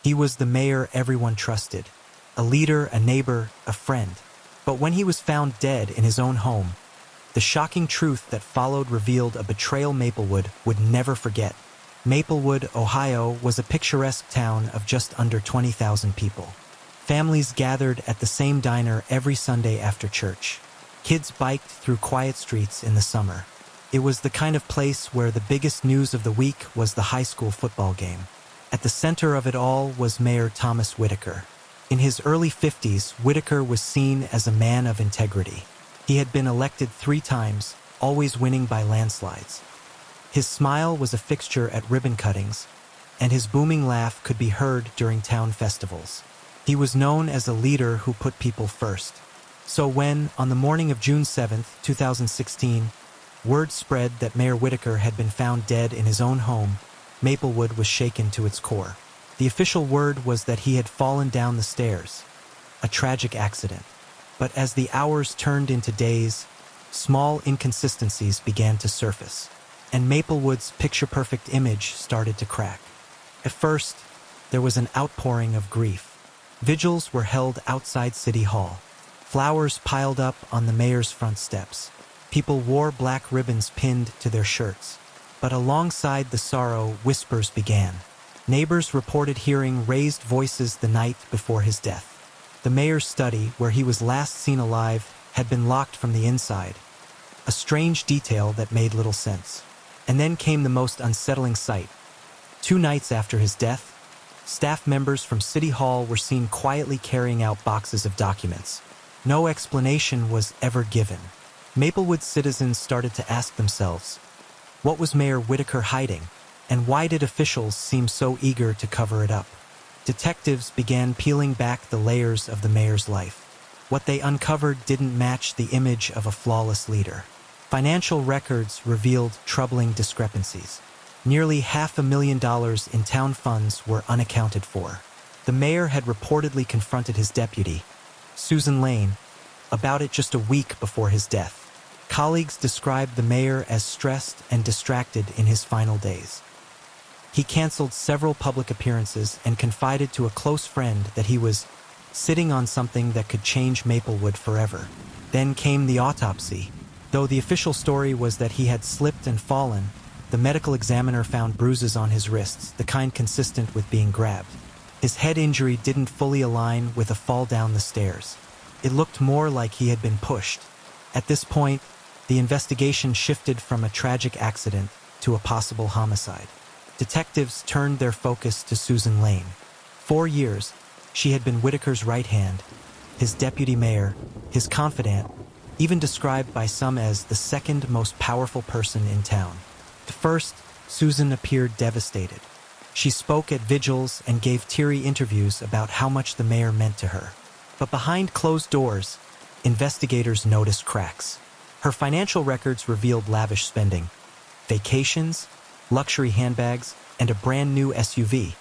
He was the mayor everyone trusted, a leader, a neighbor, a friend. But when he was found dead in his own home, the shocking truth that followed revealed a betrayal Maplewood would never forget. Maplewood, Ohio, was a picturesque town of just under 20,000 people. Families gathered at the same diner every Sunday after church. Kids biked through quiet streets in the summer. It was the kind of place where the biggest news of the week was the high school football game. At the center of it all was Mayor Thomas Whitaker. In his early 50s, Whitaker was seen as a man of integrity. He had been elected 3 times, always winning by landslides. His smile was a fixture at ribbon cuttings, and his booming laugh could be heard during town festivals. He was known as a leader who put people first. So when, on the morning of June 7, 2016, word spread that Mayor Whitaker had been found dead in his own home, Maplewood was shaken to its core. The official word was that he had fallen down the stairs, a tragic accident. But as the hours turned into days, small inconsistencies began to surface, and Maplewood's picture-perfect image started to crack. At first, there was an outpouring of grief. Vigils were held outside City Hall. Flowers piled up on the mayor's front steps. People wore black ribbons pinned to their shirts. But alongside the sorrow, whispers began. Neighbors reported hearing raised voices the night before his death. The mayor's study, where he was last seen alive, had been locked from the inside. A strange detail that made little sense. And then came the most unsettling sight. 2 nights after his death, staff members from City Hall were seen quietly carrying out boxes of documents. No explanation was ever given. Maplewood citizens started to ask themselves, what was Mayor Whitaker hiding, and why did officials seem so eager to cover it up? Detectives began peeling back the layers of the mayor's life. What they uncovered didn't match the image of a flawless leader. Financial records revealed troubling discrepancies. Nearly $500,000 in town funds were unaccounted for. The mayor had reportedly confronted his deputy, Susan Lane, about it just a week before his death. Colleagues described the mayor as stressed and distracted in his final days. He canceled several public appearances and confided to a close friend that he was sitting on something that could change Maplewood forever. Then came the autopsy. Though the official story was that he had slipped and fallen, the medical examiner found bruises on his wrists, the kind consistent with being grabbed. His head injury didn't fully align with a fall down the stairs. It looked more like he had been pushed. At this point, the investigation shifted from a tragic accident to a possible homicide. Detectives turned their focus to Susan Lane. 4 years, she had been Whitaker's right hand, his deputy mayor, his confidant, even described by some as the second most powerful person in town. At first, Susan appeared devastated. She spoke at vigils and gave teary interviews about how much the mayor meant to her. But behind closed doors, investigators noticed cracks. Her financial records revealed lavish spending, vacations, luxury handbags, and a brand new SUV,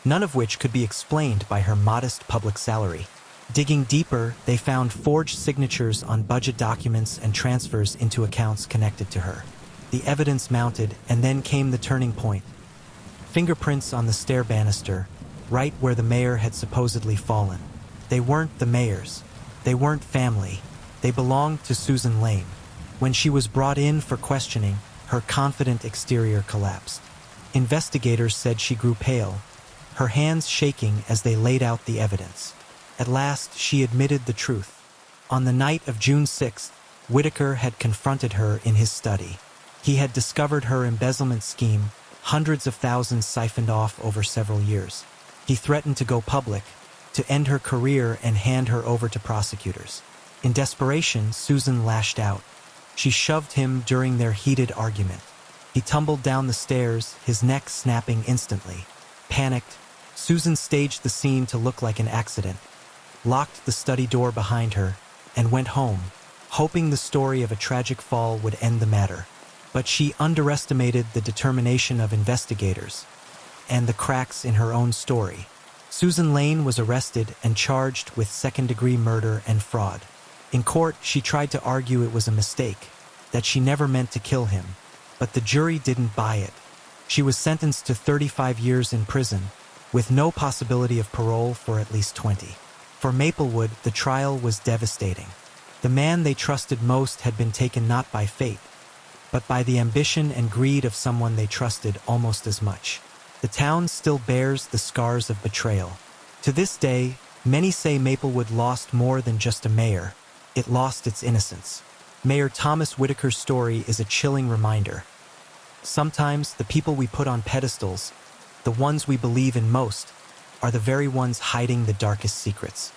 none of which could be explained by her modest public salary. Digging deeper, they found forged signatures on budget documents and transfers into accounts connected to her. The evidence mounted, and then came the turning point. Fingerprints on the stair banister, right where the mayor had supposedly fallen. They weren't the mayor's. They weren't family. They belonged to Susan Lane. When she was brought in for questioning, her confident exterior collapsed. Investigators said she grew pale, her hands shaking as they laid out the evidence. At last, she admitted the truth. On the night of June 6th, Whitaker had confronted her in his study. He had discovered her embezzlement scheme, hundreds of thousands siphoned off over several years. He threatened to go public, to end her career and hand her over to prosecutors. In desperation, Susan lashed out. She shoved him during their heated argument. He tumbled down the stairs, his neck snapping instantly. Panicked, Susan staged the scene to look like an accident, locked the study door behind her, and went home, hoping the story of a tragic fall would end the matter. But she underestimated the determination of investigators and the cracks in her own story. Susan Lane was arrested and charged with second-degree murder and fraud. In court, she tried to argue it was a mistake, that she never meant to kill him, but the jury didn't buy it. She was sentenced to 35 years in prison, with no possibility of parole for at least 20. For Maplewood, the trial was devastating. The man they trusted most had been taken not by fate, but by the ambition and greed of someone they trusted almost as much. The town still bears the scars of betrayal. To this day, many say Maplewood lost more than just a mayor. It lost its innocence. Mayor Thomas Whitaker's story is a chilling reminder. Sometimes the people we put on pedestals, the ones we believe in most, are the very ones hiding the darkest secrets.